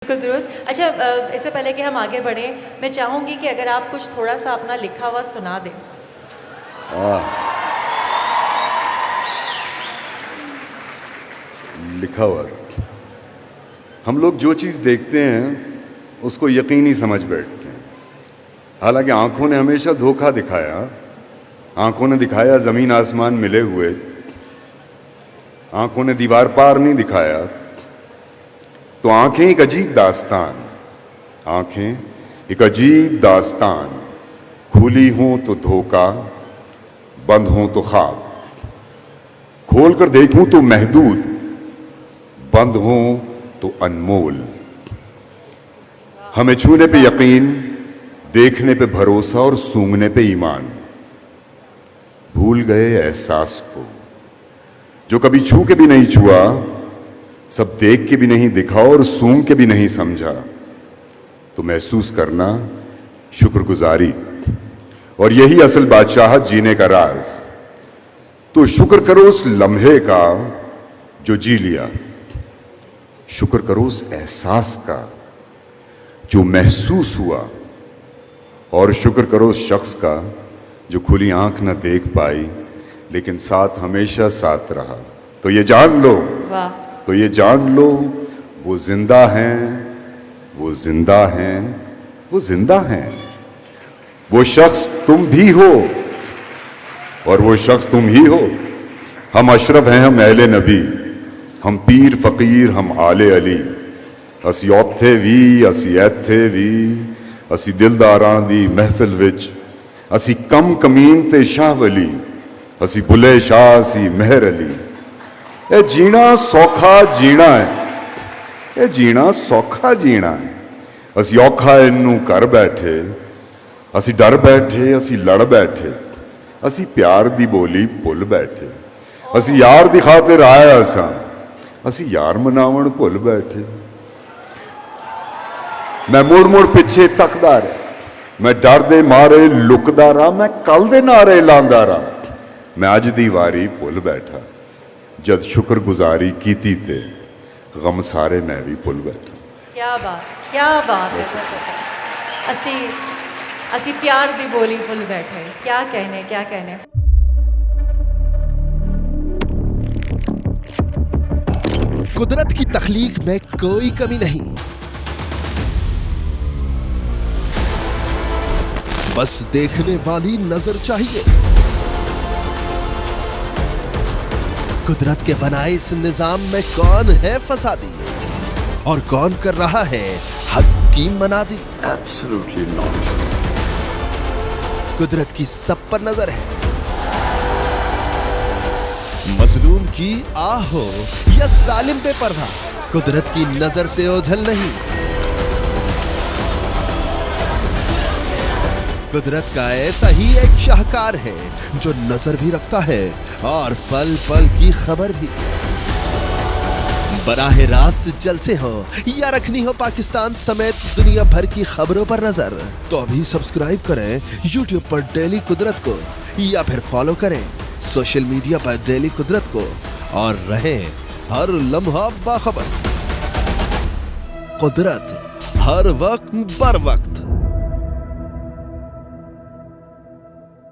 بالکل درست. اچھا اس سے پہلے کہ ہم آگے بڑھیں میں چاہوں گی کہ اگر آپ کچھ تھوڑا سا اپنا لکھا ہوا سنا دیں. لکھا ہوا ہم لوگ جو چیز دیکھتے ہیں اس کو یقینی سمجھ بیٹھتے ہیں. حالانکہ آنکھوں نے ہمیشہ دھوکہ دکھایا. آنکھوں نے دکھایا زمین آسمان ملے ہوئے. آنکھوں نے دیوار پار نہیں دکھایا. تو آنکھیں ایک عجیب داستان. آنکھیں ایک عجیب داستان. کھلی ہوں تو دھوکہ، بند ہوں تو خواب. کھول کر دیکھوں تو محدود، بند ہوں تو انمول. ہمیں چھونے پہ یقین، دیکھنے پہ بھروسہ اور سونگھنے پہ ایمان. بھول گئے احساس کو جو کبھی چھو کے بھی نہیں چھوا، سب دیکھ کے بھی نہیں دکھا اور سونگ کے بھی نہیں سمجھا. تو محسوس کرنا شکر گزاری، اور یہی اصل بادشاہت جینے کا راز. تو شکر کرو اس لمحے کا جو جی لیا. شکر کرو اس احساس کا جو محسوس ہوا. اور شکر کرو اس شخص کا جو کھلی آنکھ نہ دیکھ پائی لیکن ساتھ ہمیشہ ساتھ رہا. تو یہ جان لو، تو یہ جان لو، وہ زندہ ہیں، وہ زندہ ہیں، وہ زندہ ہیں. وہ شخص تم بھی ہو اور وہ شخص تم ہی ہو. ہم اشرف ہیں، ہم اہل نبی، ہم پیر فقیر، ہم آل علی. اسی اوتھے وی، اسی ایتھے وی، اسی دلداراں دی محفل وچ. اسی کم کمین تے شاہ ولی، اسی بلے شاہ، اسی مہر علی. اے جینا سوکھا جینا ہے، اے جینا سوکھا جینا ہے. اسی اوکھا اینوں کر بیٹھے، اسی ڈر بیٹھے، اسی لڑ بیٹھے، اسی پیار دی بولی بھل بیٹھے. اسی یار دی خاطر آیا اساں، اسی یار مناون بھل بیٹھے. میں مڑ مڑ پیچھے تکدا رہا، میں ڈر دے مارے لکدا رہا، میں کل دے نعرے لاندا رہا. میں اج دی واری بھل بیٹھا، جد شکر گزاری کیتی تے غم سارے میں بھی بھل بیٹھا. کیا بات، کیا بات ہے. اسی پیار دی بولی بھل بیٹھے. کیا کہنے، کیا کہنے. قدرت کی تخلیق میں کوئی کمی نہیں، بس دیکھنے والی نظر چاہیے. قدرت کے بنائے اس نظام میں کون ہے فسادی اور کون کر رہا ہے حق کی منادی؟ Absolutely not. قدرت کی سب پر نظر ہے. مظلوم کی آہ ہو یا ظالم بے پرواہ، قدرت کی نظر سے اوجھل نہیں. قدرت کا ایسا ہی ایک شاہکار ہے جو نظر بھی رکھتا ہے اور پل پل کی خبر بھی. براہ راست جلسے ہو یا رکھنی ہو پاکستان سمیت دنیا بھر کی خبروں پر نظر، تو ابھی سبسکرائب کریں یوٹیوب پر ڈیلی قدرت کو، یا پھر فالو کریں سوشل میڈیا پر ڈیلی قدرت کو، اور رہیں ہر لمحہ باخبر. قدرت ہر وقت بر وقت.